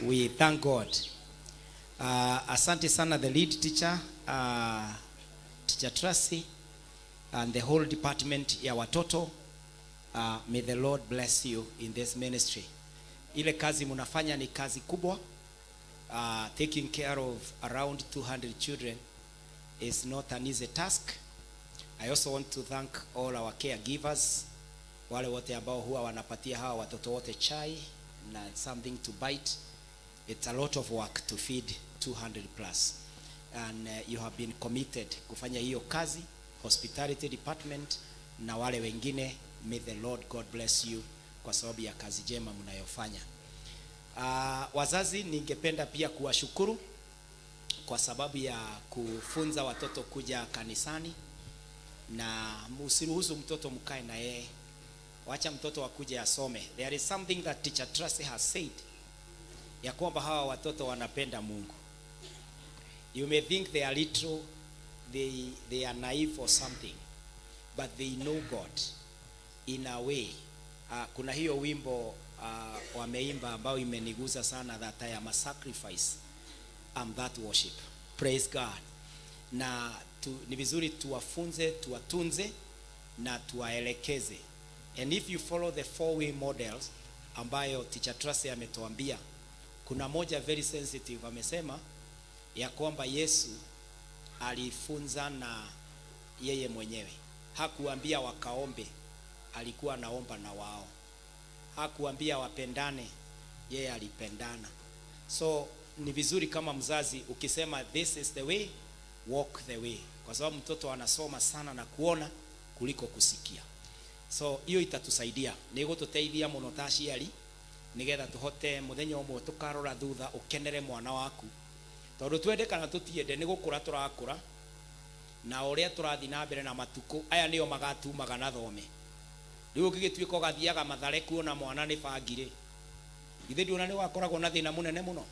Speaker 2: we thank God. Asante sana the lead teacher, Teacher Tracy, and the whole department ya watoto. May the Lord bless you in this ministry. Ile kazi munafanya ni kazi kubwa. Taking care of around 200 children is not an easy task. I also want to thank all our caregivers, wale wote ambao huwa wanapatia hawa watoto wote chai na something to bite. It's a lot of work to feed 200 plus, and you have been committed kufanya hiyo kazi, hospitality department na wale wengine may the Lord God bless you kwa sababu ya kazi njema mnayofanya. Wazazi, ningependa pia kuwashukuru kwa sababu ya kufunza watoto kuja kanisani, na msiruhusu mtoto mkae na yeye, wacha mtoto akuje asome. There is something that teacher Tracy has said, ya kwamba hawa watoto wanapenda Mungu. You may think they are little, they are naive or something, but they know God in a way. Kuna hiyo wimbo wameimba ambao imeniguza sana, that I am a sacrifice, I'm that worship. Praise God. Na ni vizuri tuwafunze, tuwatunze na tuwaelekeze. And if you follow the 4-way models ambayo teacher Tracy ametuambia, kuna moja very sensitive, amesema ya kwamba Yesu alifunza na yeye mwenyewe. Hakuambia wakaombe, alikuwa anaomba na wao. Hakuambia wapendane, yeye alipendana. So ni vizuri kama mzazi ukisema this is the way, walk the way, kwa sababu mtoto anasoma sana na kuona kuliko kusikia. So hiyo itatusaidia, nigututeithia muno ta aciari, nigetha tuhote muthenya umwe tukarora thutha ukenere mwana waku, tondu twende kana tutiende ni gukura turakura, na uria turathi na mbere na matuko aya niyo magatumaga na thome. Riu ukigituika gathiaga Mathare kuona mwana ni bangire, ithe ndiona ni wakoragwo na thina munene muno,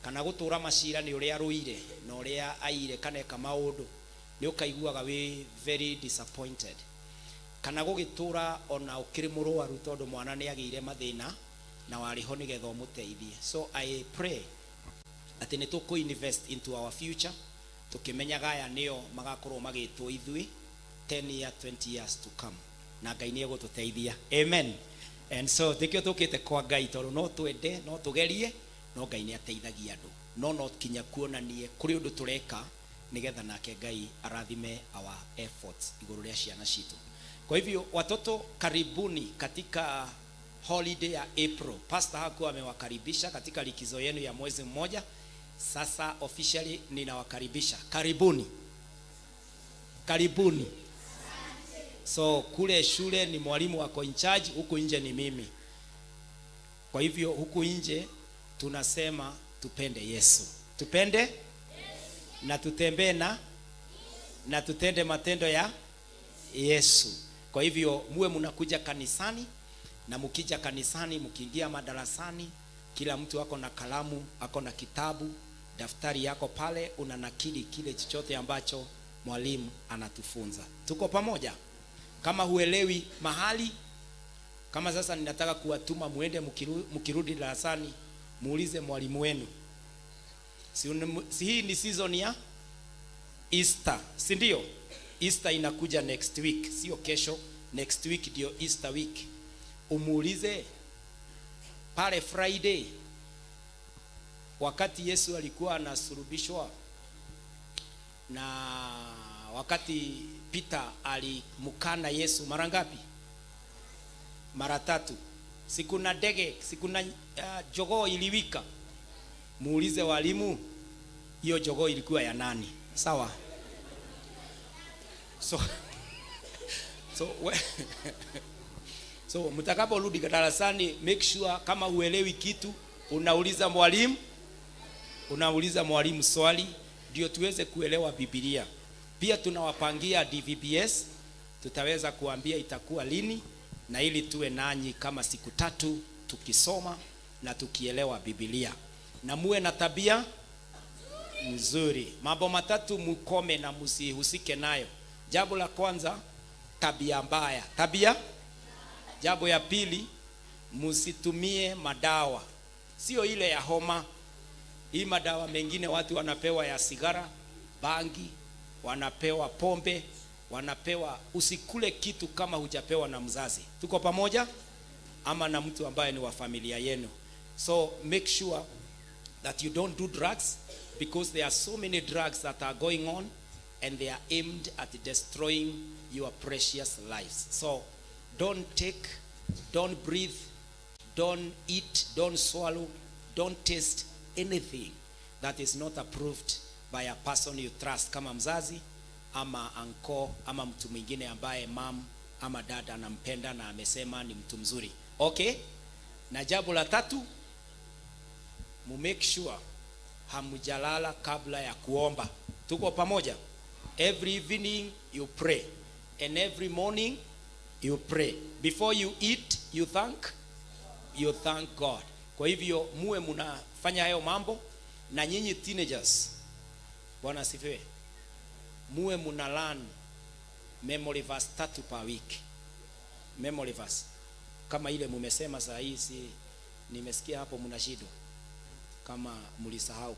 Speaker 2: kana gutura macira ni uria ruire na uria aire kana eka maundu, ni ukaiguaga we very disappointed, kana gugitura ona ukiri murwaru tondu mwana ni agire mathina na wariho nigetha umuteithie. So I pray ati ni tuku invest into our future, tukimenyaga aya niyo magakorwo magitwo ithui 10 years 20 years to come, na Ngai ni egututeithia. Amen. And so tikio tukite kwa Ngai tondu no twende no tugerie, no Ngai ni ateithagia andu, no kinya kuonanie kuri undu tureka nigetha nake Ngai arathime our efforts iguru ria ciana citu. Kwa hivyo watoto, karibuni katika holiday ya April. Pastor hakuwa amewakaribisha katika likizo yenu ya mwezi mmoja. Sasa officially ninawakaribisha. Karibuni. Karibuni. So kule shule ni mwalimu wako in charge, huku nje ni mimi. Kwa hivyo huku nje tunasema tupende Yesu. Tupende Yesu. Na tutembee na tutende matendo ya Yesu. Kwa hivyo muwe mnakuja kanisani, na mkija kanisani, mkiingia madarasani, kila mtu ako na kalamu, ako na kitabu, daftari yako pale, unanakili kile chochote ambacho mwalimu anatufunza. Tuko pamoja? Kama huelewi mahali, kama sasa ninataka kuwatuma muende, mkirudi darasani muulize mwalimu wenu. Si hii ni season ya Easter, si ndio? Easter inakuja next week, sio kesho, next week ndio Easter week. Umuulize pale Friday, wakati Yesu alikuwa anasulubishwa, na wakati Peter alimkana Yesu mara ngapi? Mara 3. Siku na ndege, siku na jogoo iliwika. Muulize walimu, hiyo jogoo ilikuwa ya nani? Sawa? So mtakapo rudi darasani, make sure kama uelewi kitu unauliza mwalimu swali, ndio tuweze kuelewa Biblia. Pia tunawapangia DVBS, tutaweza kuambia itakuwa lini, na ili tuwe nanyi kama siku 3 tukisoma na tukielewa Biblia, na muwe na tabia nzuri. Mambo 3 mukome na musihusike nayo. Jambo la kwanza, tabia mbaya. Jambo ya pili, musitumie madawa, sio ile ya homa. Hii madawa mengine watu wanapewa ya sigara, bangi, wanapewa pombe, wanapewa. Usikule kitu kama hujapewa na mzazi. Tuko pamoja? Ama na mtu ambaye ni wa familia yenu. So make sure that you don't do drugs, because there are so many drugs that are going on and they are aimed at destroying your precious lives. So don't take, don't breathe, don't eat, don't swallow, don't taste anything that is not approved by a person you trust, kama mzazi ama uncle ama mtu mwingine ambaye mom ama dada anampenda na amesema ni mtu mzuri. Okay? Na jambo la tatu, mu make sure hamjalala kabla ya kuomba. Tuko pamoja? Every evening you pray and every morning you pray. Before you eat you thank God. Kwa hivyo muwe mnafanya hayo mambo. Na nyinyi teenagers, Bwana asifiwe, muwe mna learn memory verse 3 per week. Memory verse kama ile mumesema saa hii, si nimesikia hapo mnashindwa kama mlisahau.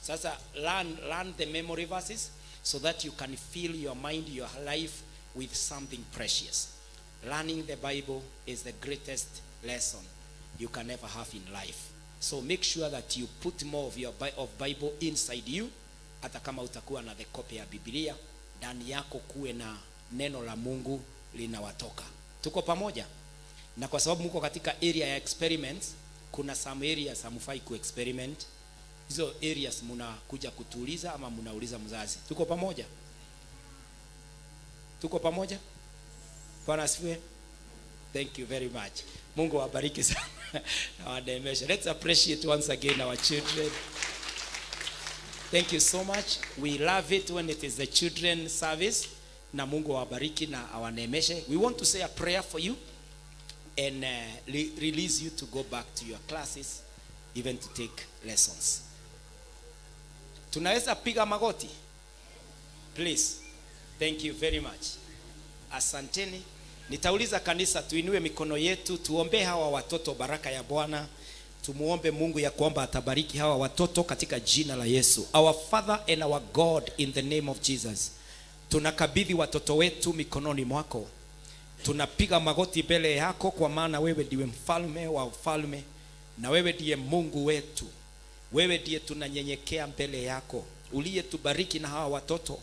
Speaker 2: Sasa learn the memory verses so that you can fill your mind, your life with something precious. Learning the Bible is the greatest lesson you can ever have in life. So make sure that you put more of your Bible inside you. Hata kama utakuwa na the copy ya Biblia, ndani yako kuwe na neno la Mungu linawatoka. Tuko pamoja? Na kwa sababu mko katika area ya experiments, kuna some areas hamfai ku experiment. Hizo areas mnakuja kutuuliza ama mnauliza mzazi. Tuko pamoja? Tuko pamoja? Bwana asifiwe. Thank you very much. Mungu awabariki sana. Na wanemesha. Let's appreciate once again our children. Thank you so much. We love it when it is the children service. Na Mungu awabariki na awanemeshe. We want to say a prayer for you and release you to go back to your classes, even to take lessons. Tunaweza piga magoti? Please. Thank you very much. Asanteni. Nitauliza kanisa tuinue mikono yetu, tuombe hawa watoto baraka ya Bwana. Tumuombe Mungu ya kwamba atabariki hawa watoto katika jina la Yesu. Our Father and our God, in the name of Jesus, tunakabidhi watoto wetu mikononi mwako. Tunapiga magoti mbele yako kwa maana wewe ndiwe mfalme wa ufalme na wewe ndiye Mungu wetu. Wewe ndiye tunanyenyekea mbele yako. Uliyetubariki na hawa watoto,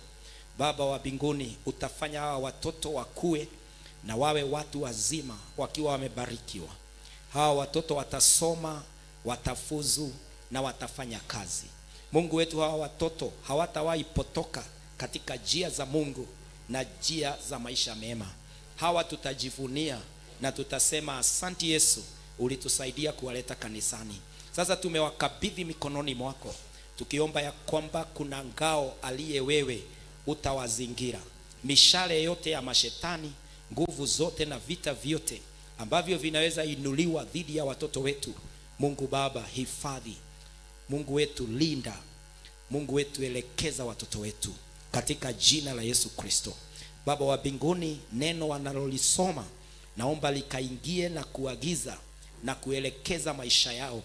Speaker 2: Baba wa mbinguni, utafanya hawa watoto wakue na wawe watu wazima wakiwa wamebarikiwa. Hawa watoto watasoma, watafuzu na watafanya kazi. Mungu wetu, hawa watoto hawatawahi potoka katika njia za Mungu na njia za maisha mema. Hawa tutajivunia na tutasema asante Yesu, ulitusaidia kuwaleta kanisani. Sasa tumewakabidhi mikononi mwako, tukiomba ya kwamba kuna ngao aliye wewe utawazingira. Mishale yote ya mashetani, nguvu zote na vita vyote ambavyo vinaweza inuliwa dhidi ya watoto wetu, Mungu Baba hifadhi. Mungu wetu linda. Mungu wetu elekeza watoto wetu katika jina la Yesu Kristo. Baba wa mbinguni, neno wanalolisoma naomba likaingie na kuagiza na kuelekeza maisha yao